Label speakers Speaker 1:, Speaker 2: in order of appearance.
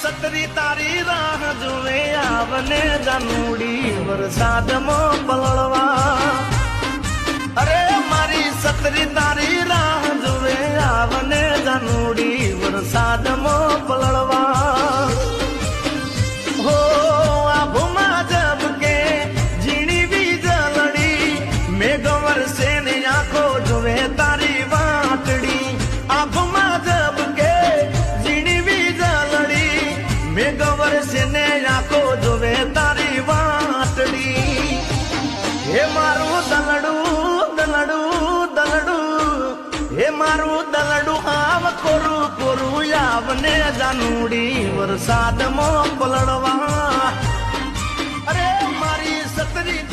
Speaker 1: સતરી તારી રાહ જોવે આવને જાનુડી વરસાદમાં પલળવા. અરે મારી સતરી તારી રાહ જોવે આવને જાનુડી વરસાદમાં પલળવા. હો આભમાં ઝબકે ઝીણી વીજળડી મેઘ વરસે ને આંખો જોવે તારી વાટડી. આભમાં ઝબકે ઝીણી વીજળડી મેઘ વરસે ને આંખો જોવે તારી વાટડી. હે મારું દલડું દલડું દલડું હે મારું દલડું આવ કોરું કોરું આવને જાનુડી વરસાદમાં પલળવા. અરે મારી સતરી